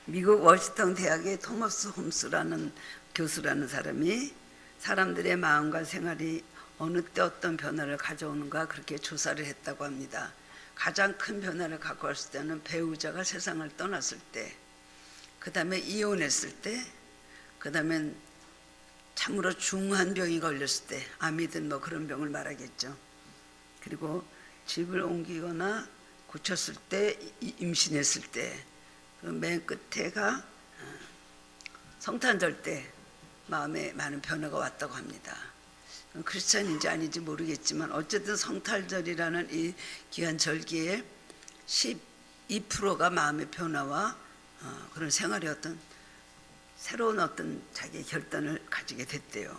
미국 워싱턴 대학의 토머스 홈스라는 교수라는 사람이 사람들의 마음과 생활이 어느 때 어떤 변화를 가져오는가 그렇게 조사를 했다고 합니다. 가장 큰 변화를 갖고 왔을 때는 배우자가 세상을 떠났을 때, 그 다음에 이혼했을 때, 그 다음에 참으로 중한 병이 걸렸을 때, 암이든 뭐 그런 병을 말하겠죠. 그리고 집을 옮기거나 고쳤을 때, 임신했을 때, 맨 끝에가 성탄절 때 마음에 많은 변화가 왔다고 합니다. 크리스찬인지 아닌지 모르겠지만 어쨌든 성탄절이라는 이 귀한 절기에 12%가 마음의 변화와 그런 생활의 어떤 새로운 어떤 자기의 결단을 가지게 됐대요.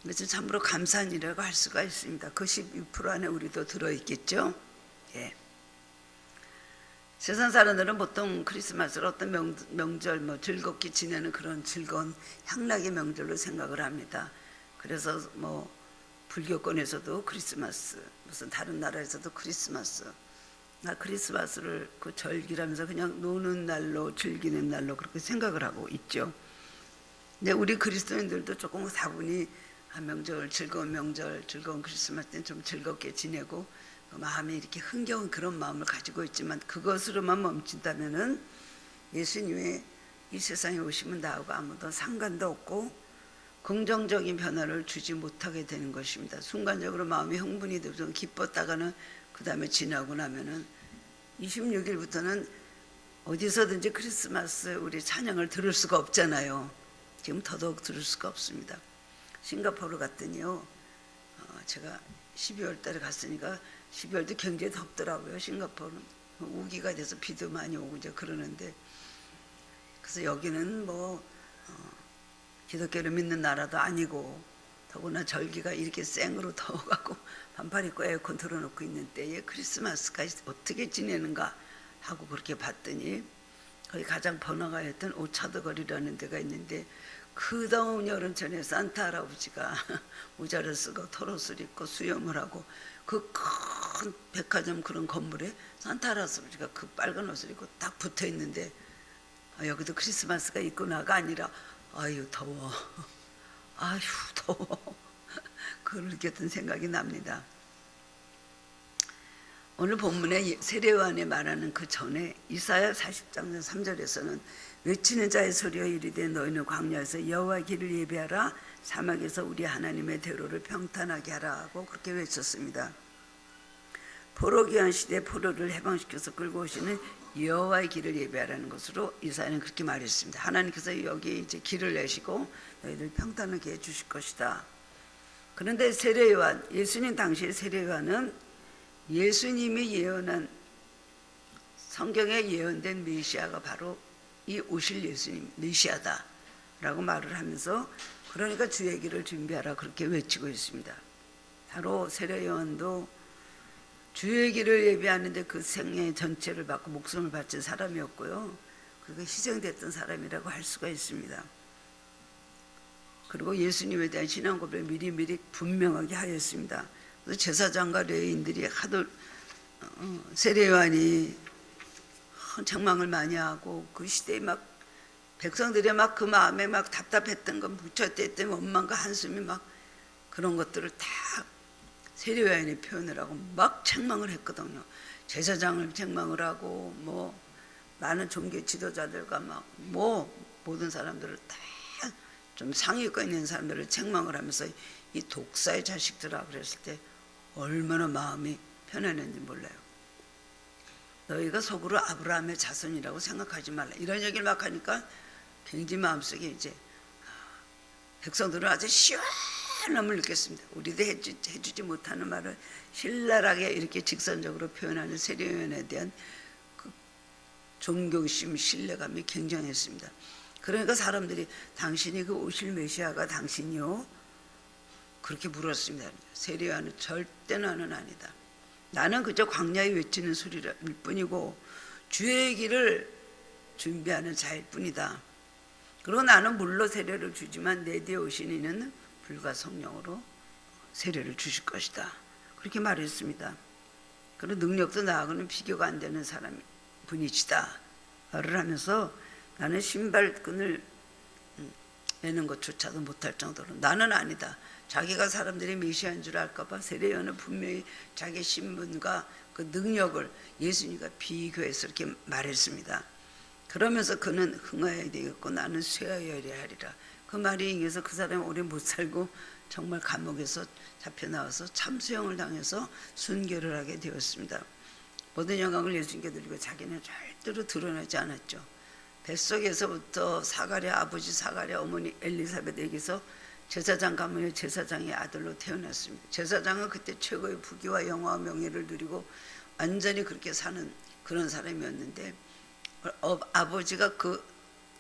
그래서 참으로 감사한 일이라고 할 수가 있습니다. 그 12% 안에 우리도 들어있겠죠. 예. 세상 사람들은 보통 크리스마스를 어떤 명절 뭐 즐겁게 지내는 그런 즐거운 향락의 명절로 생각을 합니다. 그래서 뭐 불교권에서도 크리스마스, 무슨 다른 나라에서도 크리스마스, 크리스마스를 그 절기라면서 그냥 노는 날로 즐기는 날로 그렇게 생각을 하고 있죠. 근데 우리 그리스도인들도 조금 다분히 명절, 즐거운 크리스마스 때는 좀 즐겁게 지내고 마음이 이렇게 흥겨운 그런 마음을 가지고 있지만 그것으로만 멈춘다면은 예수님의 이 세상에 오시면 나하고 아무도 상관도 없고 긍정적인 변화를 주지 못하게 되는 것입니다. 순간적으로 마음이 흥분이 되고 기뻤다가는 그 다음에 지나고 나면은 26일부터는 어디서든지 크리스마스 우리 찬양을 들을 수가 없잖아요. 지금 더더욱 들을 수가 없습니다. 싱가포르 갔더니요, 제가 12월 달에 갔으니까 12월도 굉장히 덥더라고요. 싱가포르는 우기가 돼서 비도 많이 오고 이제 그러는데, 그래서 여기는 뭐 기독교를 믿는 나라도 아니고 더구나 절기가 이렇게 생으로 더워갖고 반팔 입고 에어컨 틀어놓고 있는 때에 크리스마스까지 어떻게 지내는가 하고 그렇게 봤더니 거기 가장 번화가 했던 오차드 거리라는 데가 있는데 그 더운 여름철에 산타 할아버지가 모자를 쓰고 털옷을 입고 수염을 하고 그 큰 백화점 그런 건물에 산타 할아버지가 그 빨간 옷을 입고 딱 붙어 있는데 여기도 크리스마스가 있구나가 아니라 아유 더워, 아유 더워 그렇게 어떤 생각이 납니다. 오늘 본문에 세례요한이 말하는 그 전에 이사야 40장 3절에서는 외치는 자의 소리여 이르되 너희는 광야에서 여호와의 길을 예배하라, 사막에서 우리 하나님의 대로를 평탄하게 하라 하고 그렇게 외쳤습니다. 포로 귀환 시대 포로를 해방시켜서 끌고 오시는 여호와의 길을 예배하라는 것으로 이사야는 그렇게 말했습니다. 하나님께서 여기 이제 길을 내시고 너희들 평탄하게 해주실 것이다. 그런데 세례요한, 예수님 당시의 세례요한은 예수님이 예언한 성경에 예언된 메시아가 바로 이 오실 예수님 메시아다 라고 말을 하면서 그러니까 주의 길을 준비하라 그렇게 외치고 있습니다. 바로 세례요한도 주의 길을 예배하는데 그 생애 전체를 받고 목숨을 바친 사람이었고요. 그가 희생됐던 사람이라고 할 수가 있습니다. 그리고 예수님에 대한 신앙 고백을 미리미리 분명하게 하였습니다. 그래서 제사장과 레위인들이 하도 세례요한이 책망을 많이 하고 그 시대에 막 백성들이 막 그 마음에 막 답답했던 건 묻혔댔던 원망과 한숨이 막 그런 것들을 다 세례요한이 표현을 하고 막 책망을 했거든요. 제사장을 책망을 하고 뭐 많은 종교 지도자들과 막 뭐 모든 사람들을 다 좀 상위권 있는 사람들을 책망을 하면서 이 독사의 자식들아 그랬을 때 얼마나 마음이 편안했는지 몰라요. 너희가 속으로 아브라함의 자손이라고 생각하지 말라 이런 얘기를 막 하니까 굉장히 마음속에 이제 백성들은 아주 시원함을 느꼈습니다. 우리도 해주지 못하는 말을 신랄하게 이렇게 직선적으로 표현하는 세례요한에 대한 그 존경심, 신뢰감이 굉장했습니다. 그러니까 사람들이 당신이 그 오실 메시아가 당신이요? 그렇게 물었습니다. 세례요한은 절대 나는 아니다. 나는 그저 광야에 외치는 소리일 뿐이고 주의 길을 준비하는 자일 뿐이다. 그리고 나는 물로 세례를 주지만 내 뒤에 오신 이는 불과 성령으로 세례를 주실 것이다. 그렇게 말했습니다. 그리고 능력도 나하고는 비교가 안 되는 분이시다 를 하면서 나는 신발끈을 매는 것조차도 못할 정도로 나는 아니다. 자기가 사람들이 메시아인 줄 알까 봐 세례요한은 분명히 자기 신분과 그 능력을 예수님과 비교해서 이렇게 말했습니다. 그러면서 그는 흥하여야 되겠고 나는 쇠하여야 하리라. 그 말이 인해서 그 사람이 오래 못 살고 정말 감옥에서 잡혀 나와서 참수형을 당해서 순교를 하게 되었습니다. 모든 영광을 예수님께 드리고 자기는 절대로 드러나지 않았죠. 뱃속에서부터 사가랴 아버지 사가랴 어머니 엘리사벳에게서 제사장 가문의 제사장의 아들로 태어났습니다. 제사장은 그때 최고의 부귀와 영화와 명예를 누리고 완전히 그렇게 사는 그런 사람이었는데 아버지가 그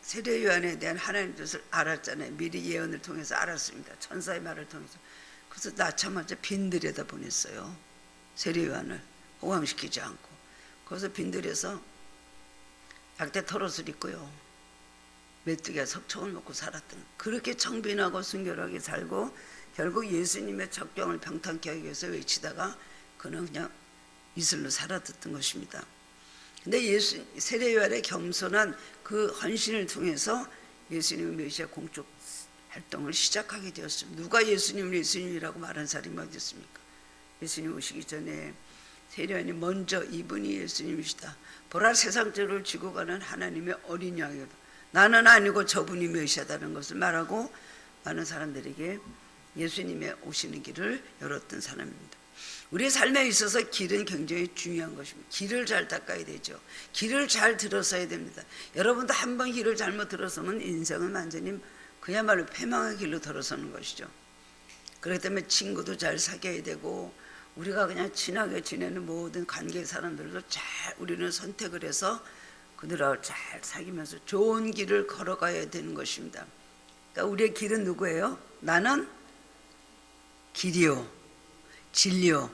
세례 요한에 대한 하나님 뜻을 알았잖아요. 미리 예언을 통해서 알았습니다. 천사의 말을 통해서. 그래서 낳자마자 빈들에다 보냈어요. 세례 요한을 호강시키지 않고. 거기서 빈들에서 약대 털옷을 입고요. 메뚜기와 석청을 먹고 살았던, 그렇게 청빈하고 순결하게 살고 결국 예수님의 적경을 병탕케 하기 위해서 외치다가 그는 그냥 이슬로 살아듣던 것입니다. 근데 세례 요한의 겸손한 그 헌신을 통해서 예수님의 메시아 공적 활동을 시작하게 되었습니다. 누가 예수님을 예수님이라고 말한 사람이 어디 있습니까? 예수님 오시기 전에 세례 요한이 먼저 이분이 예수님이시다. 보라 세상 죄를 지고 가는 하나님의 어린 양이다. 나는 아니고 저분이 메시아다는 것을 말하고 많은 사람들에게 예수님의 오시는 길을 열었던 사람입니다. 우리의 삶에 있어서 길은 굉장히 중요한 것입니다. 길을 잘 닦아야 되죠. 길을 잘 들어서야 됩니다. 여러분도 한 번 길을 잘못 들어서면 인생은 완전히 그야말로 패망의 길로 들어서는 것이죠. 그렇기 때문에 친구도 잘 사귀어야 되고 우리가 그냥 친하게 지내는 모든 관계 사람들도 잘 우리는 선택을 해서 그들하고 잘 사귀면서 좋은 길을 걸어가야 되는 것입니다. 그러니까 우리의 길은 누구예요? 나는 길이요 진리요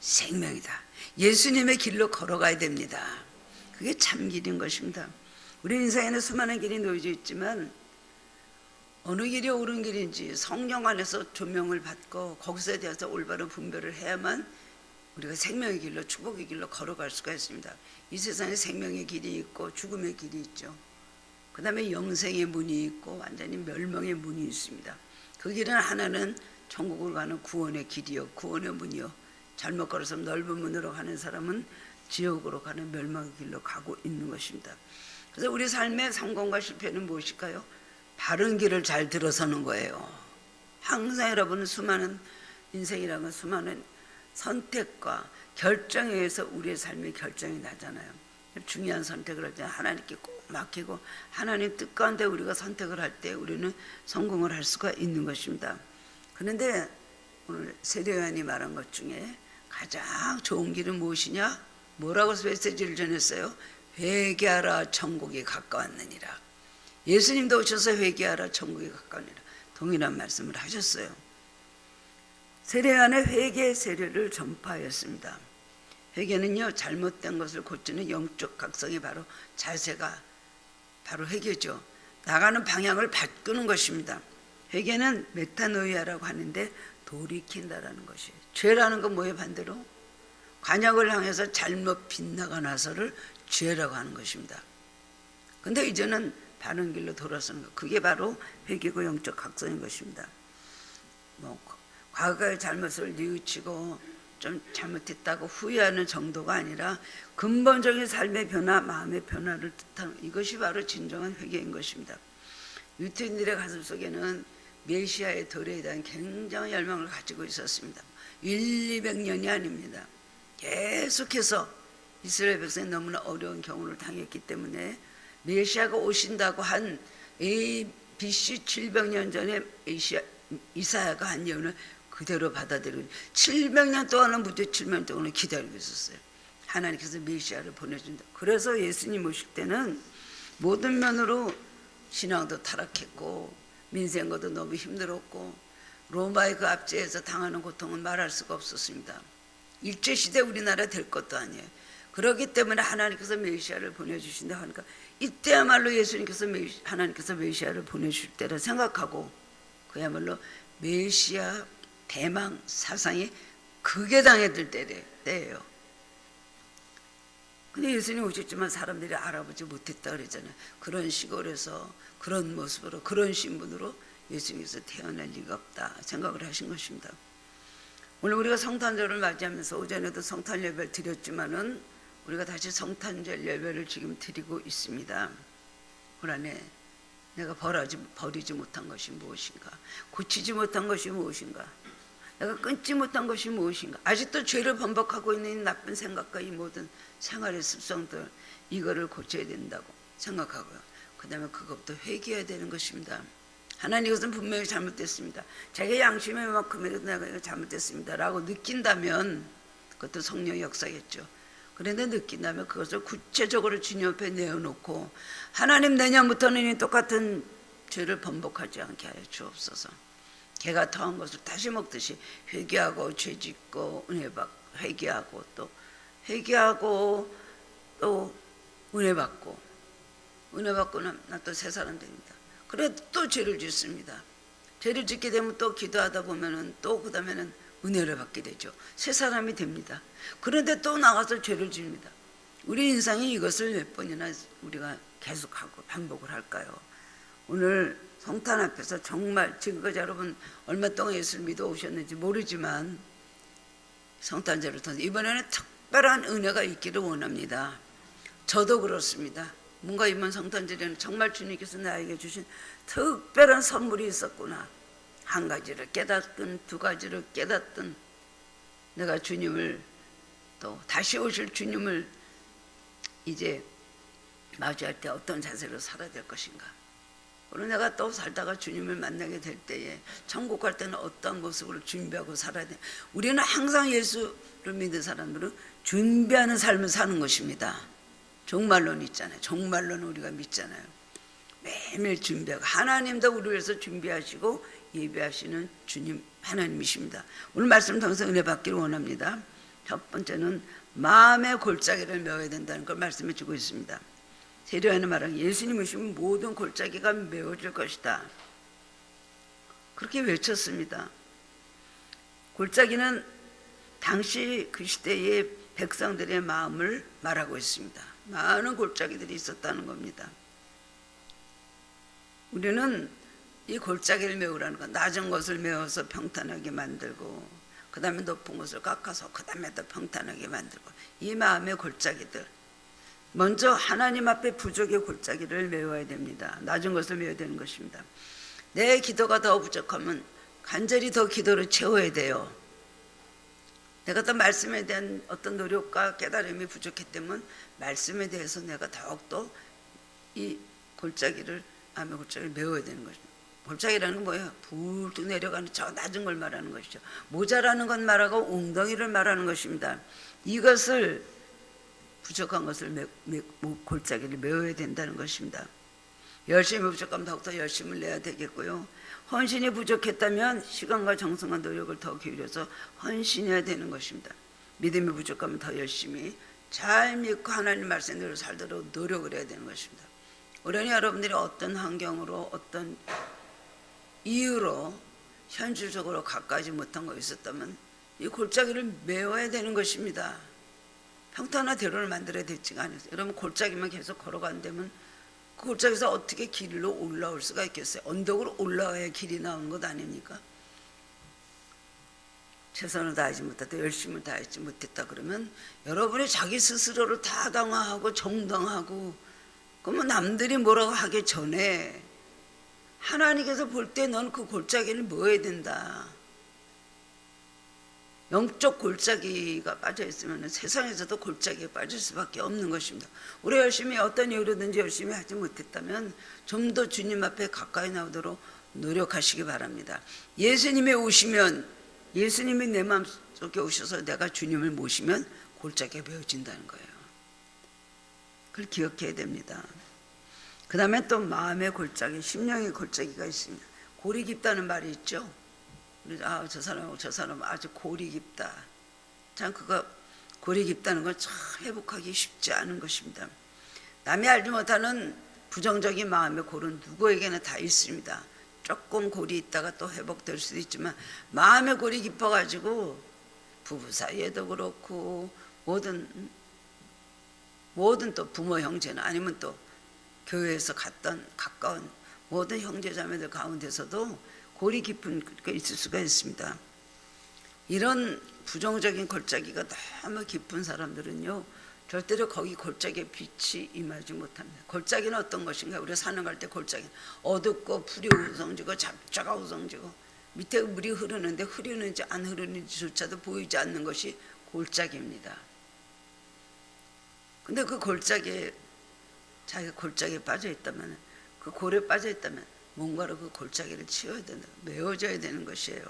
생명이다. 예수님의 길로 걸어가야 됩니다. 그게 참 길인 것입니다. 우리 인생에는 수많은 길이 놓여져 있지만 어느 길이 옳은 길인지 성령 안에서 조명을 받고 거기서 대해서 올바른 분별을 해야만 우리가 생명의 길로 축복의 길로 걸어갈 수가 있습니다. 이 세상에 생명의 길이 있고 죽음의 길이 있죠. 그 다음에 영생의 문이 있고 완전히 멸망의 문이 있습니다. 그 길은 하나는 천국을 가는 구원의 길이요 구원의 문이요, 잘못 걸어서 넓은 문으로 가는 사람은 지옥으로 가는 멸망의 길로 가고 있는 것입니다. 그래서 우리 삶의 성공과 실패는 무엇일까요? 바른 길을 잘 들어서는 거예요. 항상 여러분은 수많은 인생이라는 건 수많은 선택과 결정에 의해서 우리의 삶의 결정이 나잖아요. 중요한 선택을 할 때 하나님께 꼭 맡기고 하나님 뜻 가운데 우리가 선택을 할 때 우리는 성공을 할 수가 있는 것입니다. 그런데 오늘 세례 요한이 말한 것 중에 가장 좋은 길은 무엇이냐? 뭐라고 메시지를 전했어요? 회개하라 천국이 가까웠느니라. 예수님도 오셔서 회개하라 천국이 가까우니라 동일한 말씀을 하셨어요. 세례 요한의 회개 세례를 전파하였습니다. 회개는요 잘못된 것을 고치는 영적 각성이 바로 자세가 바로 회개죠. 나가는 방향을 바꾸는 것입니다. 회개는 메타노이아라고 하는데 돌이킨다라는 것이에요. 죄라는 건 뭐예요? 반대로 관역을 향해서 잘못 빗나가 나서를 죄라고 하는 것입니다. 근데 이제는 바른 길로 돌아서는 것, 그게 바로 회개고 영적 각성인 것입니다. 과거의 잘못을 뉘우치고 좀 잘못했다고 후회하는 정도가 아니라 근본적인 삶의 변화, 마음의 변화를 뜻하는 이것이 바로 진정한 회개인 것입니다. 유태인들의 가슴 속에는 메시아의 도래에 대한 굉장한 열망을 가지고 있었습니다. 200년이 아닙니다. 계속해서 이스라엘 백성이 너무나 어려운 경우를 당했기 때문에 메시아가 오신다고 한 BC 700년 전에 이사야가 한 예언을 그대로 받아들이고 700년 동안은 무죄 700년 동안은 기다리고 있었어요. 하나님께서 메시아를 보내준다. 그래서 예수님 오실 때는 모든 면으로 신앙도 타락했고 민생과도 너무 힘들었고 로마의 그 압제에서 당하는 고통은 말할 수가 없었습니다. 일제시대 우리나라 될 것도 아니에요. 그렇기 때문에 하나님께서 메시아를 보내주신다 하니까 이때야말로 예수님께서 하나님께서 메시아를 보내주실 때라 생각하고 그야말로 메시아 대망 사상이 극에 당해들 때예요. 근데 예수님 오셨지만 사람들이 알아보지 못했다 그러잖아요. 그런 시골에서 그런 모습으로 그런 신분으로 예수님께서 태어날 리가 없다 생각을 하신 것입니다. 오늘 우리가 성탄절을 맞이하면서 오전에도 성탄 예배를 드렸지만은 우리가 다시 성탄절 예배를 지금 드리고 있습니다. 올 한해 내가 버리지 못한 것이 무엇인가? 고치지 못한 것이 무엇인가? 내가 끊지 못한 것이 무엇인가? 아직도 죄를 반복하고 있는 이 나쁜 생각과 이 모든 생활의 습성들, 이거를 고쳐야 된다고 생각하고요. 그 다음에 그것부터 회개해야 되는 것입니다. 하나님, 이것은 분명히 잘못됐습니다. 자기 양심의 만큼이라도 내가 이거 잘못됐습니다 라고 느낀다면 그것도 성령의 역사겠죠. 그런데 느낀다면 그것을 구체적으로 주님 앞에 내어놓고 하나님, 내년부터는 이 똑같은 죄를 반복하지 않게 하여 주옵소서. 개가 더한 것을 다시 먹듯이 회개하고 죄짓고 은혜받고 회개하고 또 회개하고 또 은혜받고 은혜받고는 나 또 새 사람 됩니다. 그래 또 죄를 짓습니다. 죄를 짓게 되면 또 기도하다 보면은 또 그 다음에는 은혜를 받게 되죠. 새 사람이 됩니다. 그런데 또 나가서 죄를 짓습니다. 우리 인생이 이것을 몇 번이나 우리가 계속하고 반복을 할까요? 오늘 성탄 앞에서 정말 지금까지 여러분 얼마 동안 예수를 믿어 오셨는지 모르지만 성탄절을 통해서 이번에는 특별한 은혜가 있기를 원합니다. 저도 그렇습니다. 뭔가 이번 성탄절에는 정말 주님께서 나에게 주신 특별한 선물이 있었구나. 한 가지를 깨닫든 두 가지를 깨닫든 내가 주님을 또 다시 오실 주님을 이제 마주할 때 어떤 자세로 살아야 될 것인가. 그리고 내가 또 살다가 주님을 만나게 될 때에 천국 갈 때는 어떤 모습으로 준비하고 살아야 돼. 우리는 항상 예수를 믿는 사람들은 준비하는 삶을 사는 것입니다. 종말론 있잖아요. 종말론은 우리가 믿잖아요. 매일매일 준비하고 하나님도 우리를 위해서 준비하시고 예배하시는 주님 하나님이십니다. 오늘 말씀 통해서 은혜 받기를 원합니다. 첫 번째는 마음의 골짜기를 메워야 된다는 걸 말씀해 주고 있습니다. 세례요한은 말하기를 예수님 오시면 모든 골짜기가 메워질 것이다. 그렇게 외쳤습니다. 골짜기는 당시 그 시대의 백성들의 마음을 말하고 있습니다. 많은 골짜기들이 있었다는 겁니다. 우리는 이 골짜기를 메우라는 건 낮은 것을 메워서 평탄하게 만들고 그 다음에 높은 것을 깎아서 그 다음에 또 평탄하게 만들고 이 마음의 골짜기들, 먼저 하나님 앞에 부족의 골짜기를 메워야 됩니다. 낮은 것을 메워야 되는 것입니다. 내 기도가 더 부족하면 간절히 더 기도를 채워야 돼요. 내가 또 말씀에 대한 어떤 노력과 깨달음이 부족했다면 말씀에 대해서 내가 더욱더 이 골짜기를, 마음의 골짜기를 메워야 되는 것입니다. 골짜기라는 건 뭐예요? 불뚝 내려가는 저 낮은 걸 말하는 것이죠. 모자라는 건 말하고 웅덩이를 말하는 것입니다. 이것을 부족한 것을 골짜기를 메워야 된다는 것입니다. 열심이 부족하면 더욱더 열심을 내야 되겠고요. 헌신이 부족했다면 시간과 정성과 노력을 더 기울여서 헌신해야 되는 것입니다. 믿음이 부족하면 더 열심히 잘 믿고 하나님 말씀대로 살도록 노력을 해야 되는 것입니다. 올해는 여러분들이 어떤 환경으로 어떤 이유로 현실적으로 가까이지 못한 거 있었다면 이 골짜기를 메워야 되는 것입니다. 평탄한 대로를 만들어야 되지가 않았어요. 여러분 골짜기만 계속 걸어간다면 그 골짜기에서 어떻게 길로 올라올 수가 있겠어요? 언덕으로 올라와야 길이 나오는 것 아닙니까? 최선을 다하지 못했다, 열심을 다하지 못했다 그러면 여러분이 자기 스스로를 타당화하고 정당하고 그러면 남들이 뭐라고 하기 전에 하나님께서 볼 때 넌 그 골짜기를 메워야 된다. 영적 골짜기가 빠져있으면 세상에서도 골짜기에 빠질 수밖에 없는 것입니다. 우리 열심히 어떤 이유로든지 열심히 하지 못했다면 좀 더 주님 앞에 가까이 나오도록 노력하시기 바랍니다. 예수님이 오시면, 예수님이 내 마음속에 오셔서 내가 주님을 모시면 골짜기가 메워진다는 거예요. 그걸 기억해야 됩니다. 그 다음에 또 마음의 골짜기, 심령의 골짜기가 있습니다. 골이 깊다는 말이 있죠. 저 사람 아주 골이 깊다. 참 그거 골이 깊다는 건 참 회복하기 쉽지 않은 것입니다. 남이 알지 못하는 부정적인 마음의 골은 누구에게나 다 있습니다. 조금 골이 있다가 또 회복될 수도 있지만 마음의 골이 깊어가지고 부부 사이에도 그렇고 모든 모든 또 부모 형제나 아니면 또 교회에서 갔던 가까운 모든 형제자매들 가운데서도 골이 깊은 게 있을 수가 있습니다. 이런 부정적인 골짜기가 너무 깊은 사람들은요, 절대로 거기 골짜기에 빛이 임하지 못합니다. 골짜기는 어떤 것인가? 우리가 산을 때 골짜기는 어둡고 풀이 우성지고 잡초가 우성지고 밑에 물이 흐르는데 흐르는지 안 흐르는지조차도 보이지 않는 것이 골짜기입니다. 근데 그 골짜기에, 자기가 골짜기에 빠져 있다면, 그 골에 빠져 있다면 뭔가로 그 골짜기를 치워야 된다, 메워져야 되는 것이에요.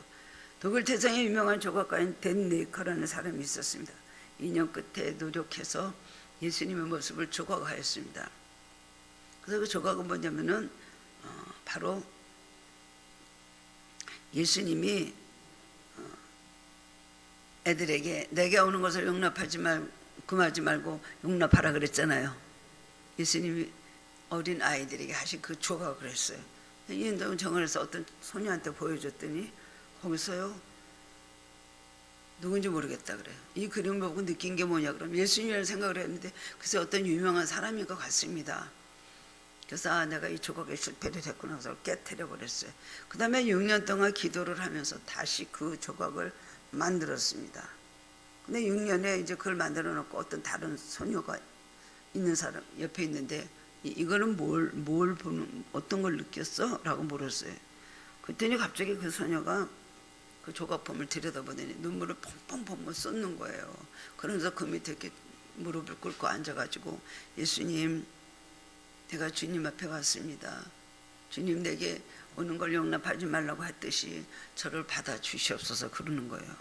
독일 태생의 유명한 조각가인 댄 네이커라는 사람이 있었습니다. 2년 끝에 노력해서 예수님의 모습을 조각하였습니다. 그래서 그 조각은 뭐냐면은 바로 예수님이 애들에게 내게 오는 것을 금하지 말고 용납하라 그랬잖아요. 예수님이 어린 아이들에게 하신 그 조각을 했어요. 이은동은 정원에서 어떤 소녀한테 보여줬더니 거기서요, 누군지 모르겠다 그래요. 이 그림을 보고 느낀 게 뭐냐 그러면 예수님이라는 생각을 했는데 글쎄 어떤 유명한 사람인 것 같습니다. 그래서 내가 이 조각에 실패를 했구나 해서 깨트려 버렸어요. 그 다음에 6년 동안 기도를 하면서 다시 그 조각을 만들었습니다. 근데 6년에 이제 그걸 만들어 놓고 어떤 다른 소녀가 있는 사람 옆에 있는데 이거는 뭘 보는, 어떤 걸 느꼈어? 라고 물었어요. 그랬더니 갑자기 그 소녀가 그 조각품을 들여다보더니 눈물을 펑펑펑 쏟는 거예요. 그러면서 그 밑에 이렇게 무릎을 꿇고 앉아가지고 예수님, 내가 주님 앞에 왔습니다. 주님 내게 오는 걸 용납하지 말라고 했듯이 저를 받아주시옵소서 그러는 거예요.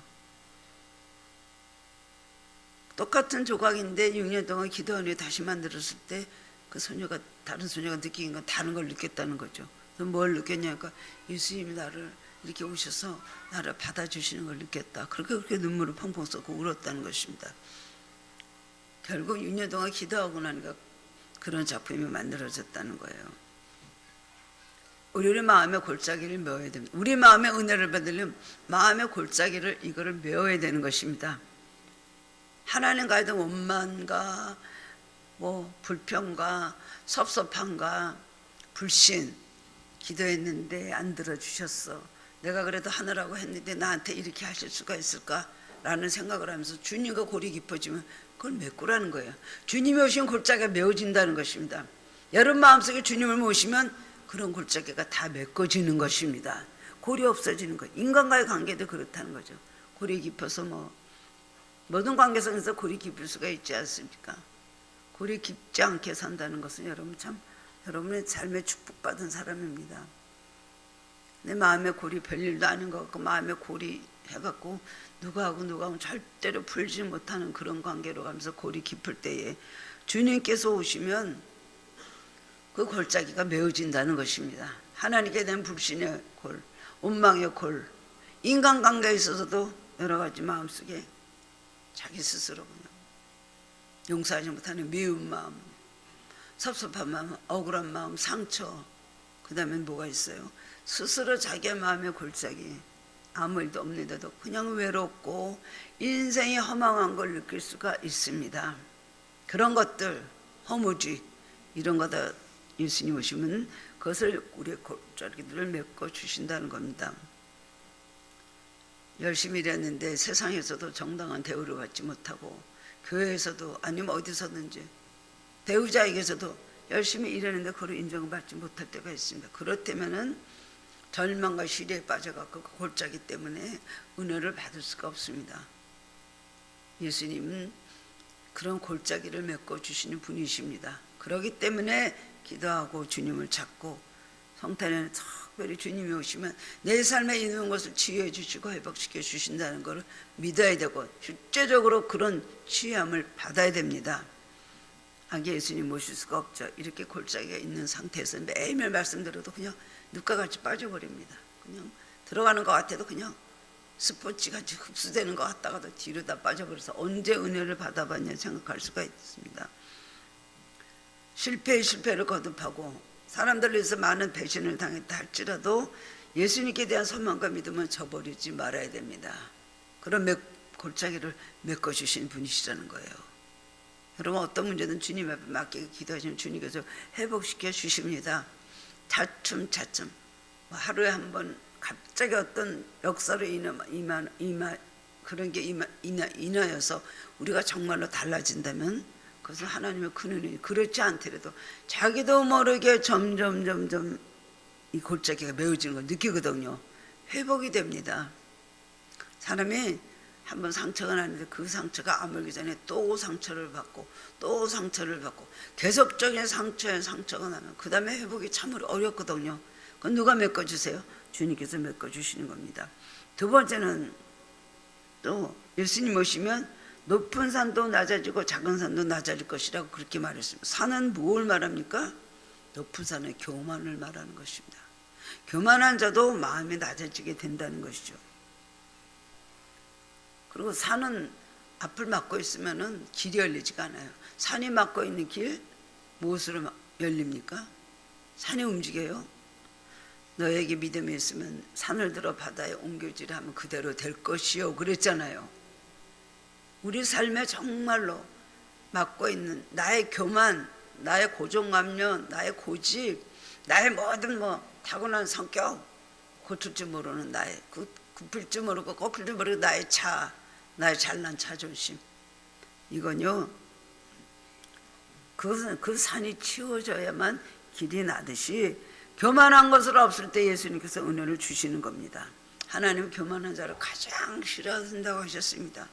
똑같은 조각인데 6년 동안 기도한 후에 다시 만들었을 때 그 소녀가, 다른 소녀가 느낀 건 다른 걸 느꼈다는 거죠. 뭘 느꼈냐니까 예수님이 나를 이렇게 오셔서 나를 받아주시는 걸 느꼈다. 그렇게 눈물을 펑펑 쏟고 울었다는 것입니다. 결국 6년 동안 기도하고 나니까 그런 작품이 만들어졌다는 거예요. 우리의 마음의 골짜기를 메워야 됩니다. 우리 마음의 은혜를 받으려면 마음의 골짜기를 이거를 메워야 되는 것입니다. 하나님과의 원만과 불평과 섭섭함과 불신, 기도했는데 안 들어주셨어. 내가 그래도 하느라고 했는데 나한테 이렇게 하실 수가 있을까? 라는 생각을 하면서 주님과 골이 깊어지면 그걸 메꾸라는 거예요. 주님이 오신 골짜기가 메워진다는 것입니다. 여러분 마음속에 주님을 모시면 그런 골짜기가 다 메꿔지는 것입니다. 골이 없어지는 거예요. 인간과의 관계도 그렇다는 거죠. 골이 깊어서 모든 관계성에서 골이 깊을 수가 있지 않습니까? 골이 깊지 않게 산다는 것은 여러분 참 여러분의 삶에 축복받은 사람입니다. 내 마음의 골이 별일도 아닌 것 같고 마음의 골이 해갖고 누구하고 절대로 풀지 못하는 그런 관계로 가면서 골이 깊을 때에 주님께서 오시면 그 골짜기가 메워진다는 것입니다. 하나님께 대한 불신의 골, 원망의 골, 인간관계에 있어서도 여러 가지 마음속에 자기 스스로 그냥 용서하지 못하는 미운 마음, 섭섭한 마음, 억울한 마음, 상처, 그 다음에 뭐가 있어요? 스스로 자기의 마음의 골짜기, 아무 일도 없는데도 그냥 외롭고 인생이 허망한 걸 느낄 수가 있습니다. 그런 것들, 허무주의 이런 거다 예수님 오시면 그것을 우리의 골짜기들을 메꿔 주신다는 겁니다. 열심히 일했는데 세상에서도 정당한 대우를 받지 못하고 교회에서도 아니면 어디서든지 배우자에게서도 열심히 일했는데 그걸 인정을 받지 못할 때가 있습니다. 그렇다면은 절망과 시리에 빠져갖고 그 골짜기 때문에 은혜를 받을 수가 없습니다. 예수님은 그런 골짜기를 메꿔 주시는 분이십니다. 그렇기 때문에 기도하고 주님을 찾고 성탄에는 특별히 주님이 오시면 내 삶에 있는 것을 치유해 주시고 회복시켜 주신다는 것을 믿어야 되고 실제적으로 그런 치유함을 받아야 됩니다. 예수님 모실 수가 없죠. 이렇게 골짜기가 있는 상태에서 매일매일 말씀드려도 그냥 늪과 같이 빠져버립니다. 그냥 들어가는 것 같아도 그냥 스포츠같이 흡수되는 것 같다가도 뒤로 다 빠져버려서 언제 은혜를 받아봤냐 생각할 수가 있습니다. 실패를 거듭하고 사람들을 위해서 많은 배신을 당했다 할지라도 예수님께 대한 소망과 믿음은 저버리지 말아야 됩니다. 그런 골짜기를 메꿔주신 분이시라는 거예요. 여러분 어떤 문제든 주님 앞에 맡기고 기도하시면 주님께서 회복시켜 주십니다. 차츰차츰 하루에 한 번 갑자기 어떤 역사로 그런 게 인하여서 우리가 정말로 달라진다면 그것은 하나님의 큰 은혜. 그렇지 않더라도 자기도 모르게 점점 이 골짜기가 메워지는 걸 느끼거든요. 회복이 됩니다. 사람이 한번 상처가 나는데 그 상처가 아물기 전에 또 상처를 받고 또 상처를 받고 계속적인 상처가 나면 그 다음에 회복이 참으로 어렵거든요. 그건 누가 메꿔주세요? 주님께서 메꿔주시는 겁니다. 두 번째는 또 예수님 오시면 높은 산도 낮아지고 작은 산도 낮아질 것이라고 그렇게 말했습니다. 산은 뭘 말합니까? 높은 산은 교만을 말하는 것입니다. 교만한 자도 마음이 낮아지게 된다는 것이죠. 그리고 산은 앞을 막고 있으면 길이 열리지가 않아요. 산이 막고 있는 길 무엇으로 열립니까? 산이 움직여요. 너에게 믿음이 있으면 산을 들어 바다에 옮겨지라 하면 그대로 될 것이요 그랬잖아요. 우리 삶에 정말로 막고 있는 나의 교만, 나의 고정관념, 나의 고집, 나의 모든 타고난 성격, 고칠 줄 모르는 나의 굽힐 줄 모르고 꺾을 줄 모르고 나의 나의 잘난 자존심, 이건요 그 산이 치워져야만 길이 나듯이 교만한 것으로 없을 때 예수님께서 은혜를 주시는 겁니다. 하나님은 교만한 자를 가장 싫어한다고 하셨습니다.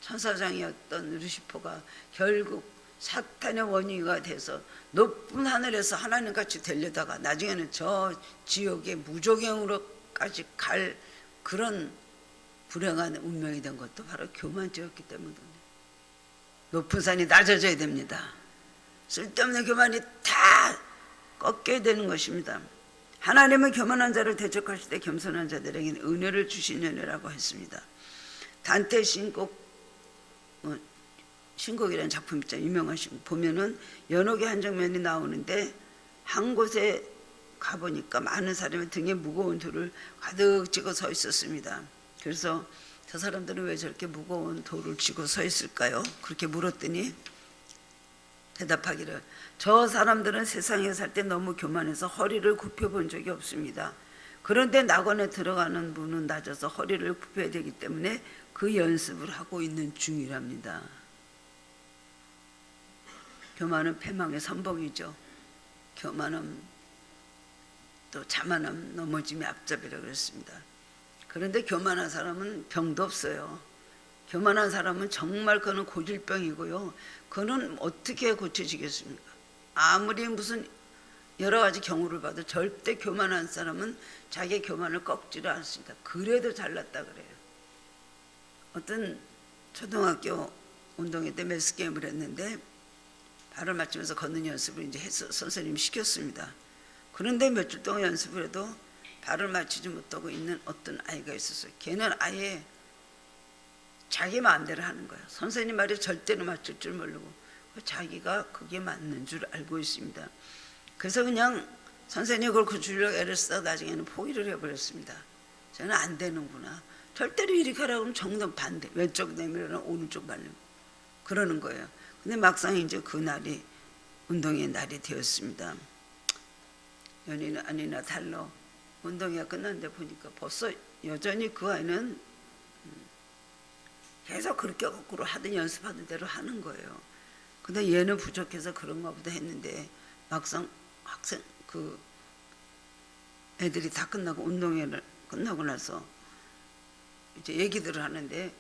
천사장이었던 루시퍼가 결국 사탄의 원인이 돼서 높은 하늘에서 하나님같이 되려다가 나중에는 저 지옥의 무조갱으로까지 갈 그런 불행한 운명이 된 것도 바로 교만죄였기 때문입니다. 높은 산이 낮아져야 됩니다. 쓸데없는 교만이 다 꺾여야 되는 것입니다. 하나님은 교만한 자를 대적하실 때 겸손한 자들에게는 은혜를 주시느니라고 했습니다. 단테 신곡이라는 작품 있잖아요. 유명하신 보면은 연옥의 한 장면이 나오는데 한 곳에 가보니까 많은 사람이 등에 무거운 돌을 가득 쥐고 서 있었습니다. 그래서 저 사람들은 왜 저렇게 무거운 돌을 쥐고 서 있을까요? 그렇게 물었더니 대답하기를 저 사람들은 세상에 살 때 너무 교만해서 허리를 굽혀본 적이 없습니다. 그런데 낙원에 들어가는 분은 낮아서 허리를 굽혀야 되기 때문에 그 연습을 하고 있는 중이랍니다. 교만은 패망의 선봉이죠. 교만은 또 자만함 넘어짐의 앞잡이라고 그랬습니다. 그런데 교만한 사람은 병도 없어요. 교만한 사람은 정말 그는 고질병이고요. 그는 어떻게 고쳐지겠습니까? 아무리 무슨 여러 가지 경우를 봐도 절대 교만한 사람은 자기의 교만을 꺾지를 않습니다. 그래도 잘났다 그래요. 어떤 초등학교 운동회 때 매스게임을 했는데 발을 맞추면서 걷는 연습을 이제 해서 선생님이 시켰습니다. 그런데 며칠 동안 연습을 해도 발을 맞추지 못하고 있는 어떤 아이가 있었어요. 걔는 아예 자기 마음대로 하는 거예요. 선생님 말이 절대로 맞출 줄 모르고 자기가 그게 맞는 줄 알고 있습니다. 그래서 그냥 선생님이 그걸 고치려고 애를 쓰다가 나중에는 포기를 해버렸습니다. 저는 안 되는구나. 절대로 이렇게 하라고 하면 정답 반대. 왼쪽 내밀어라 오른쪽 말려. 그러는 거예요. 근데 막상 이제 그 날이 운동의 날이 되었습니다. 연이나 아니나 달러 운동회가 끝났는데 보니까 벌써 여전히 그 아이는 계속 그렇게 거꾸로 하던 연습하던 대로 하는 거예요. 근데 얘는 부족해서 그런가 보다 했는데 막상 학생 그 애들이 다 끝나고 운동회를 끝나고 나서 이제 얘기들을 하는데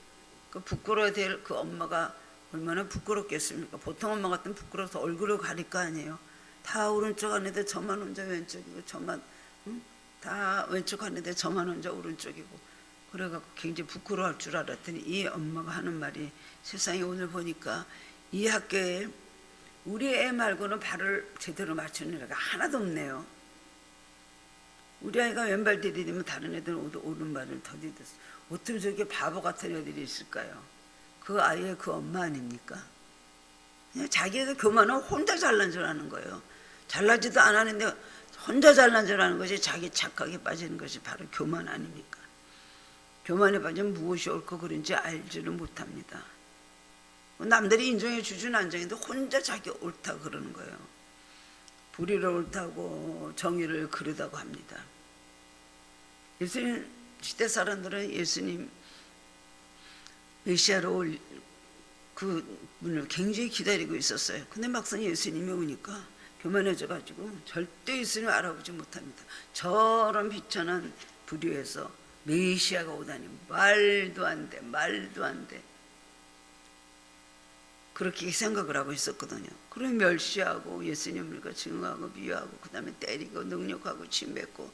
그 부끄러워야 될 그 엄마가 얼마나 부끄럽겠습니까? 보통 엄마 같으면 부끄러워서 얼굴을 가릴 거 아니에요. 다 오른쪽 하는데 저만 혼자 왼쪽이고 저만 다 왼쪽 하는데 저만 혼자 오른쪽이고 그래갖고 굉장히 부끄러워할 줄 알았더니 이 엄마가 하는 말이 세상에 오늘 보니까 이 학교에 우리 애 말고는 발을 제대로 맞추는 애가 하나도 없네요. 우리 아이가 왼발 디디면 다른 애들은 오른발을 더 디뎠어. 어떻게 저렇게 바보 같은 애들이 있을까요? 그 아이의 그 엄마 아닙니까? 그냥 자기가 교만은 혼자 잘난 줄 아는 거예요. 잘나지도 않았는데 혼자 잘난 줄 아는 것이 자기 착각에 빠지는 것이 바로 교만 아닙니까? 교만에 빠지면 무엇이 옳고 그른지 알지를 못합니다. 남들이 인정해 주진 않는데 혼자 자기 옳다 그러는 거예요. 불의를 옳다고 정의를 그르다고 합니다. 예수님 시대 사람들은 예수님 메시아로 올 그 분을 굉장히 기다리고 있었어요. 근데 막상 예수님이 오니까 교만해져 가지고 절대 예수님을 알아보지 못합니다. 저런 비천한 부류에서 메시아가 오다니 말도 안 돼, 말도 안 돼. 그렇게 생각을 하고 있었거든요. 그럼 멸시하고 예수님을 증오하고 비유하고 그 다음에 때리고 능욕하고 침뱉고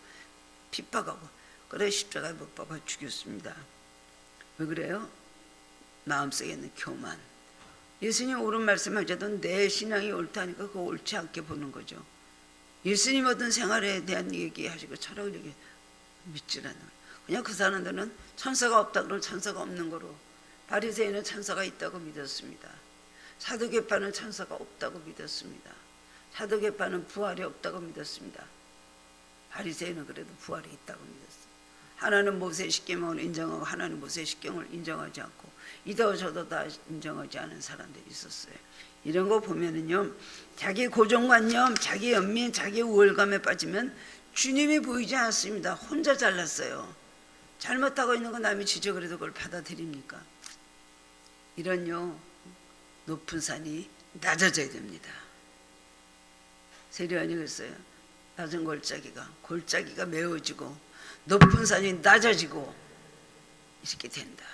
핍박하고 그래 십자가에 못 박아 죽였습니다. 왜 그래요? 마음속에 있는 교만. 예수님 옳은 말씀하셔도 내 신앙이 옳다니까 그거 옳지 않게 보는 거죠. 예수님 어떤 생활에 대한 얘기하시고 철학을 얘기 믿지라는 거예요. 그냥 그 사람들은 천사가 없다 그러면 천사가 없는 거로, 바리새인은 천사가 있다고 믿었습니다. 사두개파는 천사가 없다고 믿었습니다. 사두개파는 부활이 없다고 믿었습니다. 바리새인은 그래도 부활이 있다고 믿었어요. 하나는 모세 십계명을 인정하고 하나는 모세 십계명을 인정하지 않고 이도 저도 다 인정하지 않은 사람들이 있었어요. 이런 거 보면은요, 자기 고정관념, 자기 연민, 자기 우월감에 빠지면 주님이 보이지 않습니다. 혼자 잘났어요. 잘못하고 있는 거 남이 지적을 해도 그걸 받아들입니까? 이런요, 높은 산이 낮아져야 됩니다. 세리안이 그랬어요. 낮은 골짜기가 메워지고 높은 산이 낮아지고 이렇게 된다.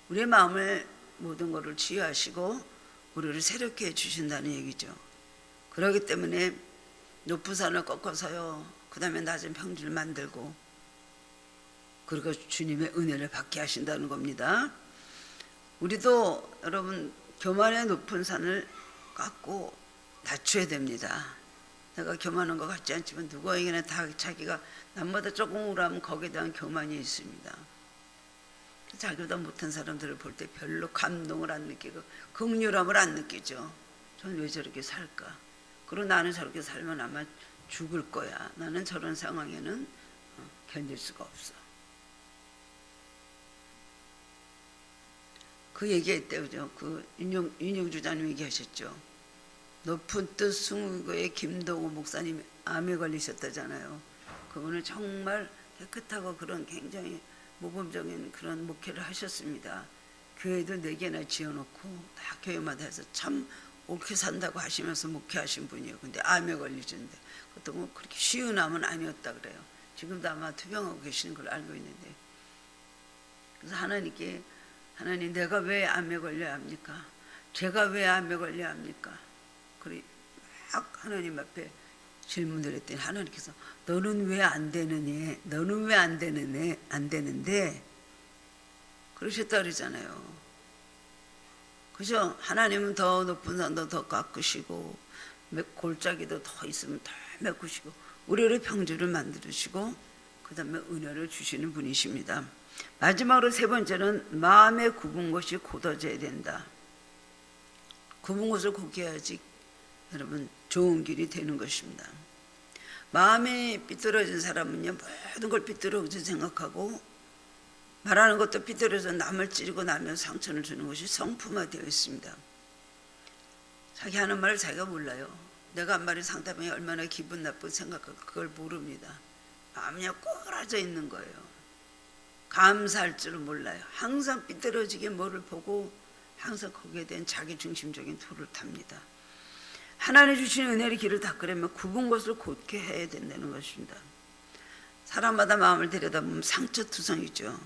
우리의 마음을 모든 것을 치유하시고 우리를 새롭게 해주신다는 얘기죠. 그렇기 때문에 높은 산을 꺾어서요, 그 다음에 낮은 평지를 만들고 그리고 주님의 은혜를 받게 하신다는 겁니다. 우리도 여러분 교만의 높은 산을 깎고 낮춰야 됩니다. 내가 교만한 것 같지 않지만 누구에게나 다 자기가 남보다 조금 우울하면 거기에 대한 교만이 있습니다. 자기보다 못한 사람들을 볼 때 별로 감동을 안 느끼고 긍휼함을 안 느끼죠. 전 왜 저렇게 살까? 그리고 나는 저렇게 살면 아마 죽을 거야. 나는 저런 상황에는 견딜 수가 없어. 그 얘기했대요. 그 윤영주자님 얘기하셨죠. 높은 뜻 숭의교의 김동호 목사님 암에 걸리셨다잖아요. 그분은 정말 깨끗하고 그런 굉장히 모범적인 그런 목회를 하셨습니다. 교회도 4개나 지어놓고 다 교회마다 해서 참 옳게 산다고 하시면서 목회하신 분이에요. 근데 암에 걸리셨는데 그것도 뭐 그렇게 쉬운 암은 아니었다 그래요. 지금도 아마 투병하고 계시는 걸 알고 있는데, 그래서 하나님께, 하나님 내가 왜 암에 걸려야 합니까? 제가 왜 암에 걸려야 합니까? 그래 막 하나님 앞에 질문을 했더니 하나님께서 너는 왜 안 되느니? 너는 왜 안 되는데? 그러셨다 그러잖아요. 그죠? 하나님은 더 높은 산도 더 깎으시고 골짜기도 더 있으면 더 메꾸시고 우리를 평지를 만들으시고 그 다음에 은혜를 주시는 분이십니다. 마지막으로 3번째는 마음에 굽은 것이 곧어져야 된다. 굽은 것을 곱게 해야지 여러분 좋은 길이 되는 것입니다. 마음이 삐뚤어진 사람은요, 모든 걸 삐뚤어져 생각하고 말하는 것도 삐뚤어져 남을 찌르고 나면 상처를 주는 것이 성품화되어 있습니다. 자기 하는 말을 자기가 몰라요. 내가 한 말이 상대방이 얼마나 기분 나쁘게 생각할까 그걸 모릅니다. 마음이 꼬라져 있는 거예요. 감사할 줄을 몰라요. 항상 삐뚤어지게 뭐를 보고 항상 거기에 대한 자기중심적인 토를 탑니다. 하나님 주신 은혜의 길을 닦으려면 굽은 것을 곧게 해야 된다는 것입니다. 사람마다 마음을 들여다보면 상처투성이죠.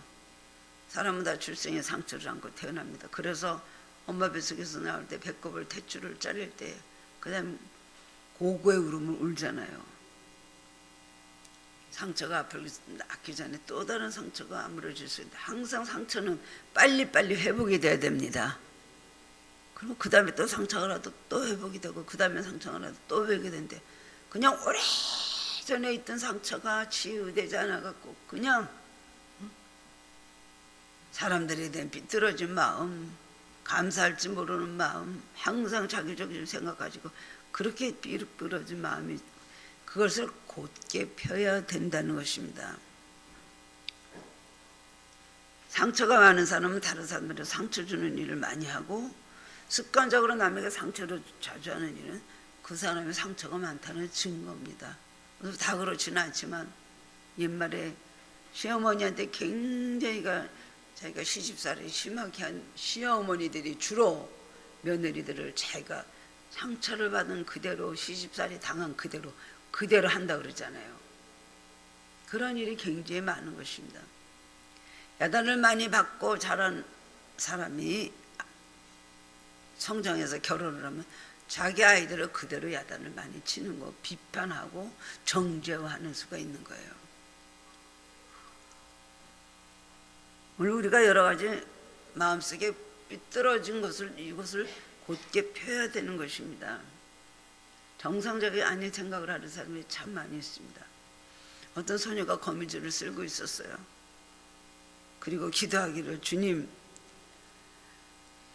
사람은 다 출생에 상처를 안고 태어납니다. 그래서 엄마 뱃속에서 나올 때 배꼽을 탯줄을 잘릴 때 그다음 고고의 울음을 울잖아요. 상처가 낫기 전에 또 다른 상처가 아물어질 수 있는데 항상 상처는 빨리빨리 회복이 돼야 됩니다. 그리고 그 다음에 또 상처가 나도 또 회복이 되고 그 다음에 상처가 나도 또 회복이 되는데 그냥 오래전에 있던 상처가 치유되지 않아갖고 그냥 사람들에 대한 삐뚤어진 마음, 감사할지 모르는 마음, 항상 자기적인 생각 가지고 그렇게 삐뚤어진 마음이 그것을 곧게 펴야 된다는 것입니다. 상처가 많은 사람은 다른 사람들한테 상처 주는 일을 많이 하고 습관적으로 남에게 상처를 자주 하는 일은 그 사람의 상처가 많다는 증거입니다. 다 그렇지는 않지만 옛말에 시어머니한테 굉장히 자기가 시집살이 심하게 한 시어머니들이 주로 며느리들을 자기가 상처를 받은 그대로 시집살이 당한 그대로 한다 그러잖아요. 그런 일이 굉장히 많은 것입니다. 야단을 많이 받고 자란 사람이 성장해서 결혼을 하면 자기 아이들을 그대로 야단을 많이 치는 거, 비판하고 정죄화하는 수가 있는 거예요. 오늘 우리가 여러 가지 마음속에 삐뚤어진 이것을 곧게 펴야 되는 것입니다. 정상적인 아닌 생각을 하는 사람이 참 많이 있습니다. 어떤 소녀가 거미줄을 쓸고 있었어요. 그리고 기도하기를, 주님,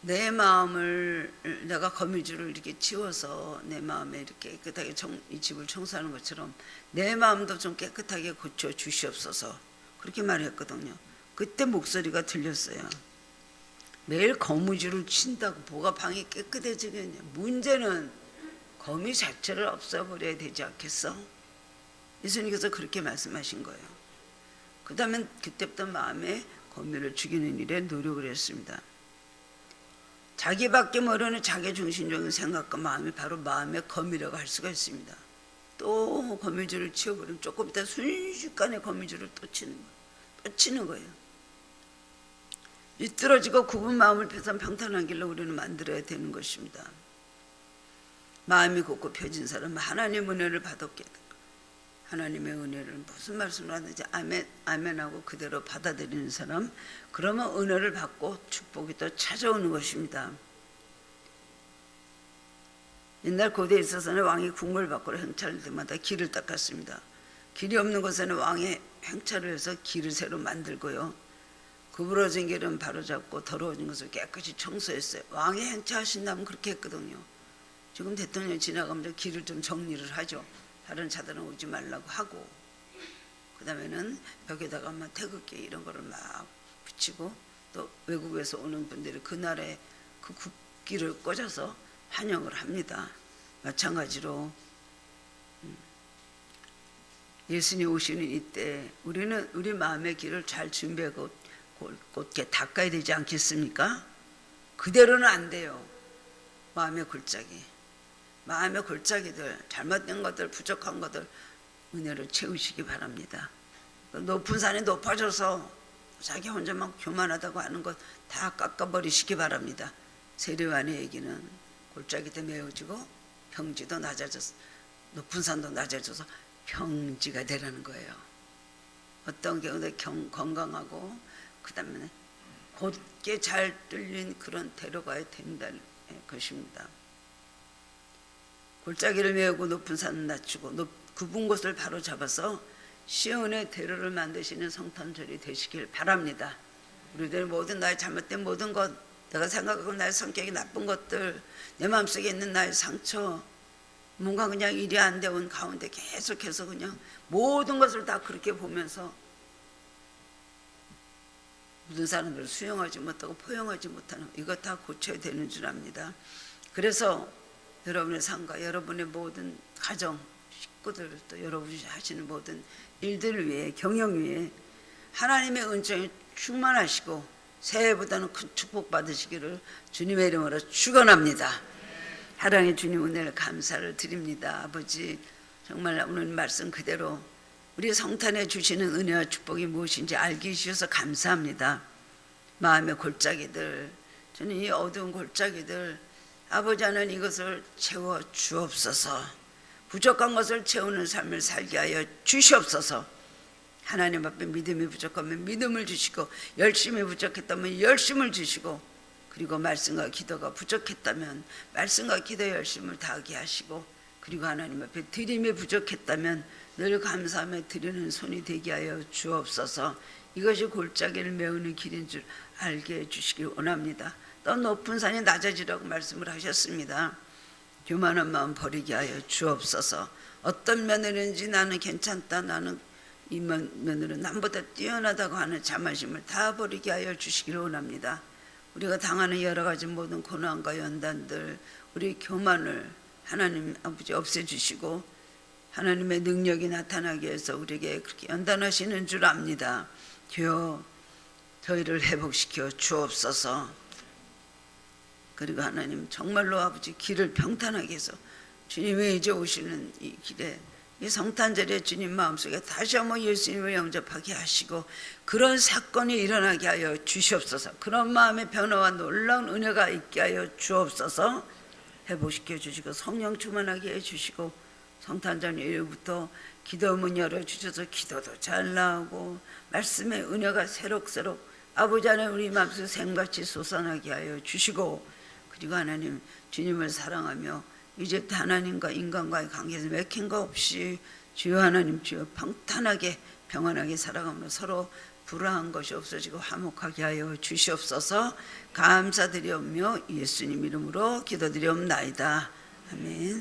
내 마음을, 내가 거미줄을 이렇게 치워서 내 마음에 이렇게 깨끗하게 이 집을 청소하는 것처럼 내 마음도 좀 깨끗하게 고쳐 주시옵소서, 그렇게 말했거든요. 그때 목소리가 들렸어요. 매일 거미줄을 친다고 뭐가 방이 깨끗해지겠냐. 문제는 거미 자체를 없애버려야 되지 않겠어? 예수님께서 그렇게 말씀하신 거예요. 그 다음에 그때부터 마음에 거미를 죽이는 일에 노력을 했습니다. 자기밖에 모르는 자기중심적인 생각과 마음이 바로 마음의 거미라고 할 수가 있습니다. 또 거미줄을 치워버리면 조금 있다 순식간에 거미줄을 또 치는 거예요. 삐뚤어지고 굽은 마음을 펴서 평탄한 길로 우리는 만들어야 되는 것입니다. 마음이 곱고 펴진 사람은 하나님의 은혜를 받았게 됩니다. 하나님의 은혜를 무슨 말씀을 하든지 아멘하고 그대로 받아들이는 사람, 그러면 은혜를 받고 축복이 또 찾아오는 것입니다. 옛날 고대에 있어서는 왕이 궁궐 밖으로 행차할 때마다 길을 닦았습니다. 길이 없는 곳에는 왕이 행차를 해서 길을 새로 만들고요, 구부러진 길은 바로잡고 더러워진 것을 깨끗이 청소했어요. 왕이 행차하신다면 그렇게 했거든요. 지금 대통령이 지나가면서 길을 좀 정리를 하죠. 다른 차들은 오지 말라고 하고, 그 다음에는 벽에다가 막 태극기 이런 거를 막 붙이고, 또 외국에서 오는 분들이 그날에 그 국기를 꽂아서 환영을 합니다. 마찬가지로 예수님 오시는 이때 우리는 우리 마음의 길을 잘 준비하고 곧게 닦아야 되지 않겠습니까? 그대로는 안 돼요. 마음의 골짜기들, 잘못된 것들, 부족한 것들 은혜로 채우시기 바랍니다. 높은 산이 높아져서 자기 혼자만 교만하다고 하는 것 다 깎아버리시기 바랍니다. 세례요한의 얘기는 골짜기도 메워지고 평지도 낮아져서, 높은 산도 낮아져서 평지가 되라는 거예요. 어떤 경우도 건강하고 그 다음에 곧게 잘 뚫린 그런 대로가야 된다는 것입니다. 골짜기를 메우고 높은 산을 낮추고 굽은 곳을 바로 잡아서 시온의 대로를 만드시는 성탄절이 되시길 바랍니다. 우리들 모든 나의 잘못된 모든 것, 내가 생각하고 나의 성격이 나쁜 것들, 내 마음속에 있는 나의 상처, 뭔가 그냥 일이 안 되온 가운데 계속해서 그냥 모든 것을 다 그렇게 보면서 모든 사람들을 수용하지 못하고 포용하지 못하는, 이거 다 고쳐야 되는 줄 압니다. 그래서 여러분의 삶과 여러분의 모든 가정, 식구들, 또 여러분이 하시는 모든 일들을 위해, 경영 위해 하나님의 은총이 충만하시고 새해보다는 큰 축복 받으시기를 주님의 이름으로 축원합니다. 하나님 주님 은혜를 감사를 드립니다. 아버지, 정말 오늘 말씀 그대로 우리 성탄에 주시는 은혜와 축복이 무엇인지 알게 해주셔서 감사합니다. 마음의 골짜기들, 주님 이 어두운 골짜기들, 아버지 하나님 이것을 채워 주옵소서. 부족한 것을 채우는 삶을 살게 하여 주시옵소서. 하나님 앞에 믿음이 부족하면 믿음을 주시고, 열심이 부족했다면 열심을 주시고, 그리고 말씀과 기도가 부족했다면 말씀과 기도의 열심을 다하게 하시고, 그리고 하나님 앞에 드림이 부족했다면 늘 감사하며 드리는 손이 되게 하여 주옵소서. 이것이 골짜기를 메우는 길인 줄 알게 해주시길 원합니다. 더 높은 산이 낮아지라고 말씀을 하셨습니다. 교만한 마음 버리게 하여 주옵소서. 어떤 면으로인지 나는 괜찮다, 나는 이 면으로 남보다 뛰어나다고 하는 자만심을 다 버리게 하여 주시기를 원합니다. 우리가 당하는 여러 가지 모든 고난과 연단들, 우리 교만을 하나님 아버지 없애주시고 하나님의 능력이 나타나기 위해서 우리에게 그렇게 연단하시는 줄 압니다. 주여 저희를 회복시켜 주옵소서. 그리고 하나님 정말로 아버지 길을 평탄하게 해서 주님이 이제 오시는 이 길에 이 성탄절에 주님 마음속에 다시 한번 예수님을 영접하게 하시고 그런 사건이 일어나게 하여 주시옵소서. 그런 마음의 변화와 놀라운 은혜가 있게 하여 주옵소서. 회복시켜 주시고 성령 충만하게 해주시고 성탄절 이후부터 기도 문 열어주셔서 기도도 잘 나오고 말씀의 은혜가 새록새록 아버지 안에 우리 마음속에 생같이 솟아나게 하여 주시고 그리고 하나님 주님을 사랑하며 이제부터 하나님과 인간과의 관계에서 맥힌 거 없이 주여 하나님 주여 평탄하게 평안하게 살아가며 서로 불화한 것이 없어지고 화목하게 하여 주시옵소서. 감사드리오며 예수님 이름으로 기도드리옵나이다. 아멘.